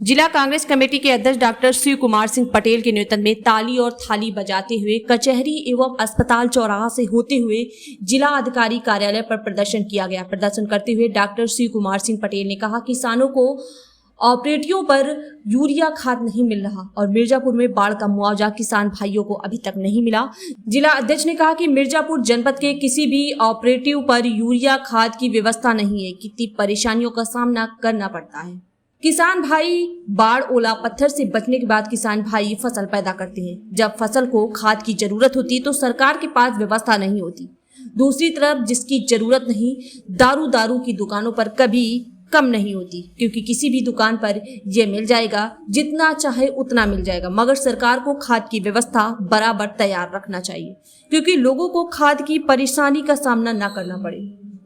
जिला कांग्रेस कमेटी के अध्यक्ष डॉक्टर शिव कुमार सिंह पटेल के नेतृत्व में ताली और थाली बजाते हुए कचहरी एवं अस्पताल चौराहा से होते हुए जिला अधिकारी कार्यालय पर प्रदर्शन किया गया। प्रदर्शन करते हुए डॉक्टर शिव कुमार सिंह पटेल ने कहा, किसानों को ऑपरेटियों पर यूरिया खाद नहीं मिल रहा और मिर्जापुर में बाढ़ का मुआवजा किसान भाइयों को अभी तक नहीं मिला। जिला अध्यक्ष ने कहा कि मिर्जापुर जनपद के किसी भी ऑपरेटिव पर यूरिया खाद की व्यवस्था नहीं है। कितनी परेशानियों का सामना करना पड़ता है। किसान भाई बाढ़ ओला पत्थर से बचने के बाद किसान भाई फसल पैदा करते हैं। जब फसल को खाद की जरूरत होती है तो सरकार के पास व्यवस्था नहीं होती। दूसरी तरफ जिसकी जरूरत नहीं, दारू की दुकानों पर कभी कम नहीं होती, क्योंकि किसी भी दुकान पर ये मिल जाएगा, जितना चाहे उतना मिल जाएगा। मगर सरकार को खाद की व्यवस्था बराबर तैयार रखना चाहिए, क्योंकि लोगों को खाद की परेशानी का सामना न करना पड़े।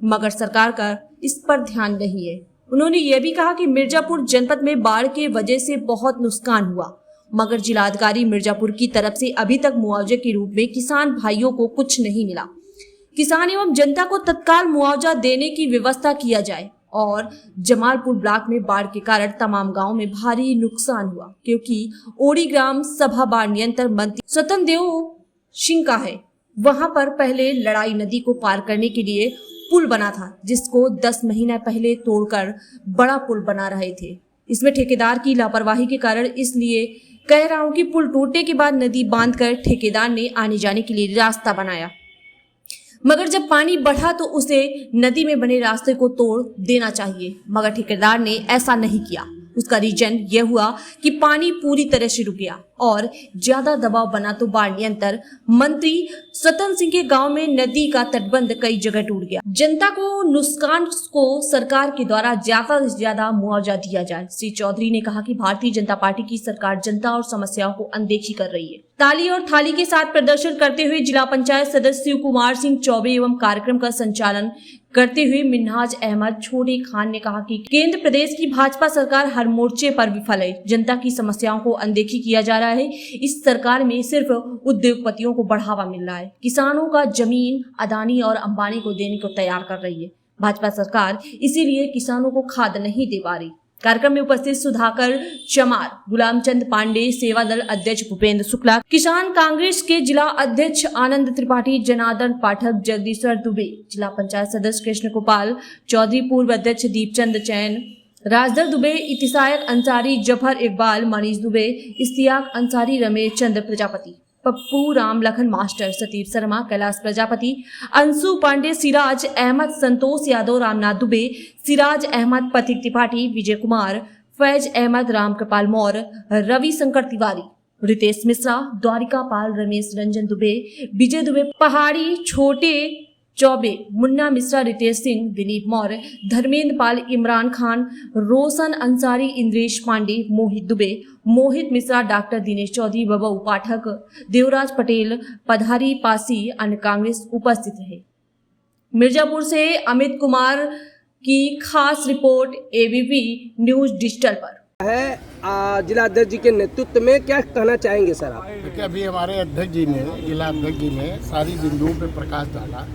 मगर सरकार का इस पर ध्यान नहीं है। उन्होंने ये भी कहा कि मिर्जापुर जनपद में बाढ़ के वजह से बहुत नुकसान हुआ, मगर जिलाधिकारी मिर्जापुर की तरफ से अभी तक मुआवजे के रूप में किसान भाइयों को कुछ नहीं मिला। किसान एवं जनता को तत्काल मुआवजा देने की व्यवस्था किया जाए। और जमालपुर ब्लॉक में बाढ़ के कारण तमाम गांवों में भारी नुकसान हुआ, क्योंकि ओड़ी ग्राम सभा बाढ़ नियंत्रण मंत्री स्वतंत्र देव सिंह का है। वहां पर पहले लड़ाई नदी को पार करने के लिए पुल बना था, जिसको 10 महीना पहले तोड़कर बड़ा पुल बना रहे थे। इसमें ठेकेदार की लापरवाही के कारण, इसलिए कह रहा हूं कि पुल टूटने के बाद नदी बांधकर ठेकेदार ने आने जाने के लिए रास्ता बनाया, मगर जब पानी बढ़ा तो उसे नदी में बने रास्ते को तोड़ देना चाहिए, मगर ठेकेदार ने ऐसा नहीं किया। उसका रीजन यह हुआ कि पानी पूरी तरह से रुक गया और ज्यादा दबाव बना तो बाढ़ नियंत्रण मंत्री स्वतंत्र सिंह के गांव में नदी का तटबंध कई जगह टूट गया। जनता को नुकसान को सरकार के द्वारा ज्यादा से ज्यादा मुआवजा दिया जाए। श्री चौधरी ने कहा कि भारतीय जनता पार्टी की सरकार जनता और समस्याओं को अनदेखी कर रही है। ताली और थाली के साथ प्रदर्शन करते हुए जिला पंचायत सदस्य शिव कुमार सिंह चौबे एवं कार्यक्रम का संचालन करते हुए मिन्हाज अहमद छोटे खान ने कहा कि केंद्र प्रदेश की भाजपा सरकार हर मोर्चे पर विफल है। जनता की समस्याओं को अनदेखी किया जा रहा है। इस सरकार में सिर्फ उद्योगपतियों को बढ़ावा मिल रहा है। किसानों का जमीन अदानी और अंबानी को देने को तैयार कर रही है भाजपा सरकार, इसीलिए किसानों को खाद नहीं दे पा रही। कार्यक्रम में उपस्थित सुधाकर चमार, गुलामचंद पांडे, सेवा दल अध्यक्ष भूपेंद्र शुक्ला, किसान कांग्रेस के जिला अध्यक्ष आनंद त्रिपाठी, जनार्दन पाठक, जगदीश्वर दुबे, जिला पंचायत सदस्य कृष्ण गोपाल चौधरी, पूर्व अध्यक्ष दीपचंद चैन, राजदर दुबे, इतिसायक अंसारी, जफर इकबाल, मनीष दुबे, इस्तियाक अंसारी, रमेश चंद्र प्रजापति, पप्पू राम, लखन मास्टर, सतीश शर्मा, कैलाश प्रजापति, अंशु पांडे, सिराज अहमद, संतोष यादव, रामनाथ दुबे, सिराज अहमद, पथिक त्रिपाठी, विजय कुमार, फैज अहमद, रामकृपाल मौर्य, रवि शंकर तिवारी, रितेश मिश्रा, द्वारिका पाल, रमेश रंजन दुबे, विजय दुबे, पहाड़ी, छोटे चौबे, मुन्ना मिश्रा, रितेश सिंह, दिलीप मौर्य, धर्मेंद्र पाल, इमरान खान, रोशन अंसारी, इंद्रेश पांडे, मोहित दुबे, मोहित मिश्रा, डॉक्टर दिनेश चौधरी, बबू पाठक, देवराज पटेल, पधारी पासी, अन्य कांग्रेस उपस्थित रहे। मिर्जापुर से अमित कुमार की खास रिपोर्ट एबीपी न्यूज डिजिटल पर है। जिला अध्यक्ष जी के नेतृत्व में क्या कहना चाहेंगे सर आप? देखिए, अभी हमारे अध्यक्ष जी ने, जिला अध्यक्ष जी ने सारी बिंदुओं पर प्रकाश डाला।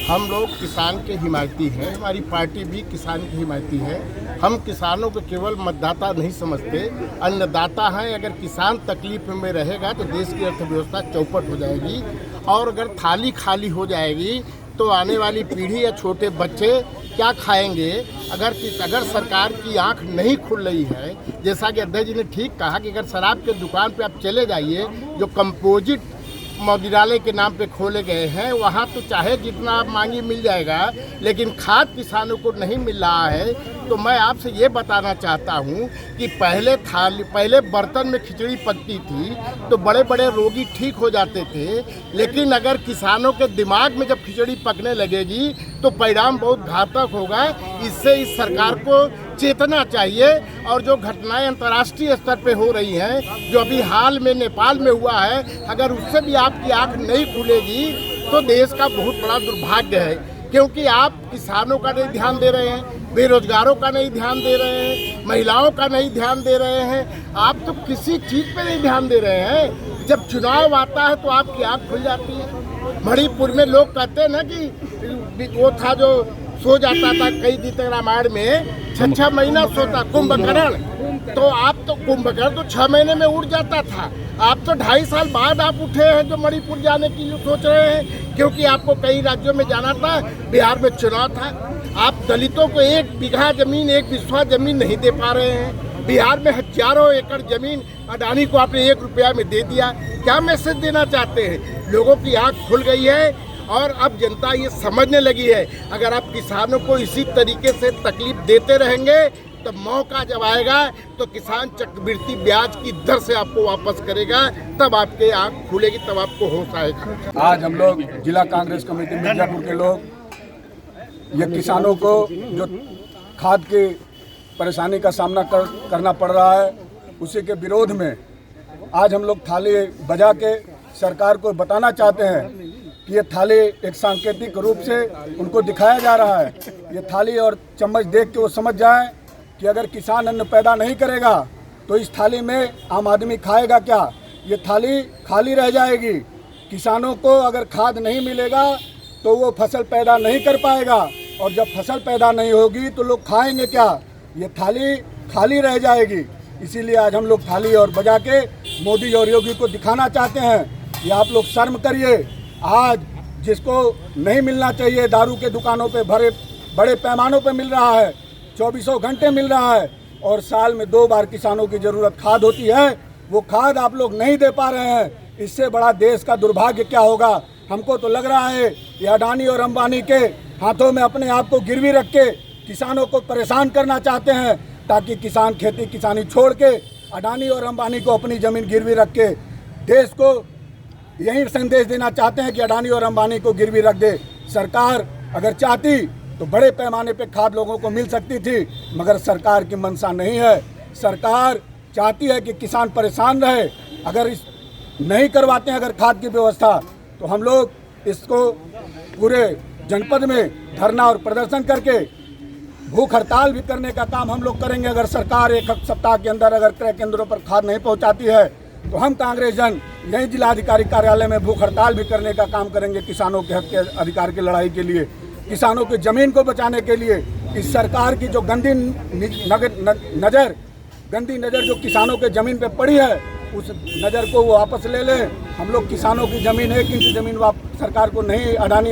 हम लोग किसान के हिमायती हैं, हमारी पार्टी भी किसान की हिमायती है। हम किसानों को केवल मतदाता नहीं समझते, अन्नदाता हैं। अगर किसान तकलीफ में रहेगा तो देश की अर्थव्यवस्था चौपट हो जाएगी, और अगर थाली खाली हो जाएगी तो आने वाली पीढ़ी या छोटे बच्चे क्या खाएंगे। अगर सरकार की आंख नहीं खुल रही है, जैसा कि अध्यक्ष जी ने ठीक कहा कि अगर शराब के दुकान पे आप चले जाइए, जो कंपोजिट मदिरालय के नाम पे खोले गए हैं, वहाँ तो चाहे जितना आप मांगी मिल जाएगा, लेकिन खाद किसानों को नहीं मिल रहा है। तो मैं आपसे ये बताना चाहता हूँ कि पहले बर्तन में खिचड़ी पकती थी तो बड़े बड़े रोगी ठीक हो जाते थे, लेकिन अगर किसानों के दिमाग में जब खिचड़ी पकने लगेगी तो परिणाम बहुत घातक होगा। इससे इस सरकार को चेतना चाहिए। और जो घटनाएं अंतर्राष्ट्रीय स्तर पे हो रही हैं, जो अभी हाल में नेपाल में हुआ है, अगर उससे भी आपकी आंख नहीं खुलेगी तो देश का बहुत बड़ा दुर्भाग्य है, क्योंकि आप किसानों का नहीं ध्यान दे रहे हैं, बेरोजगारों का नहीं ध्यान दे रहे हैं, महिलाओं का नहीं ध्यान दे रहे हैं। आप तो किसी चीज़ पे नहीं ध्यान दे रहे हैं। जब चुनाव आता है तो आपकी आंख खुल जाती है। मणिपुर में लोग कहते हैं ना कि वो था जो सो जाता था कई दिन तक रामायण में, 6 महीना सोता, कुंभकर्ण तो आप तो कुंभकर्ण तो 6 महीने में उड़ जाता था। आप तो 2.5 साल बाद आप उठे हैं जो मणिपुर जाने की जो सोच रहे हैं, क्योंकि आपको कई राज्यों में जाना था, बिहार में चुनाव था। आप दलितों को 1 बीघा जमीन, 1 बिस्वा जमीन नहीं दे पा रहे हैं। बिहार में हजारों एकड़ जमीन अडानी को आपने 1 रुपया में दे दिया। क्या मैसेज देना चाहते हैं? लोगों की आँख खुल गई है और अब जनता ये समझने लगी है, अगर आप किसानों को इसी तरीके से तकलीफ देते रहेंगे तो मौका जब आएगा तो किसान चक्रवृद्धि ब्याज की दर से आपको वापस करेगा, तब आपके आँख खुलेगी, तब आपको होश आएगा। आज हम लोग जिला कांग्रेस कमेटी मिर्जापुर के लोग ये किसानों को जो खाद की परेशानी का सामना करना पड़ रहा है, उसी के विरोध में आज हम लोग थाली बजा के सरकार को बताना चाहते हैं कि ये थाली एक सांकेतिक रूप से उनको दिखाया जा रहा है। ये थाली और चम्मच देख के वो समझ जाए कि अगर किसान अन्न पैदा नहीं करेगा तो इस थाली में आम आदमी खाएगा क्या? ये थाली खाली रह जाएगी। किसानों को अगर खाद नहीं मिलेगा तो वो फसल पैदा नहीं कर पाएगा, और जब फसल पैदा नहीं होगी तो लोग खाएंगे क्या? ये थाली खाली रह जाएगी। इसीलिए आज हम लोग थाली और बजा के मोदी और योगी को दिखाना चाहते हैं कि आप लोग शर्म करिए। आज जिसको नहीं मिलना चाहिए, दारू के दुकानों पे बड़े पैमानों पे मिल रहा है, 24 घंटे मिल रहा है, और साल में 2 बार किसानों की ज़रूरत खाद होती है, वो खाद आप लोग नहीं दे पा रहे हैं। इससे बड़ा देश का दुर्भाग्य क्या होगा? हमको तो लग रहा है ये अडानी और अंबानी के हाथों में अपने आप को गिरवी रख के किसानों को परेशान करना चाहते हैं, ताकि किसान खेती किसानी छोड़ के अडानी और अंबानी को अपनी ज़मीन गिरवी रख के देश को यही संदेश देना चाहते हैं कि अडानी और अंबानी को गिरवी रख दे। सरकार अगर चाहती तो बड़े पैमाने पे खाद लोगों को मिल सकती थी, मगर सरकार की मंशा नहीं है। सरकार चाहती है कि किसान परेशान रहे। अगर इस नहीं करवाते हैं अगर खाद की व्यवस्था, तो हम लोग इसको पूरे जनपद में धरना और प्रदर्शन करके भूख हड़ताल भी करने का काम हम लोग करेंगे। अगर सरकार 1 सप्ताह के अंदर अगर क्रय केंद्रों पर खाद नहीं पहुंचाती है तो हम कांग्रेस जन यही जिलाधिकारी कार्यालय में भूख हड़ताल भी करने का काम करेंगे, किसानों के हक के अधिकार की लड़ाई के लिए, किसानों की ज़मीन को बचाने के लिए। इस सरकार की जो गंदी नज़र जो किसानों के ज़मीन पे पड़ी है, उस नज़र को वो वापस ले लें। हम लोग किसानों की ज़मीन 1 इंच ज़मीन सरकार को नहीं, अडानी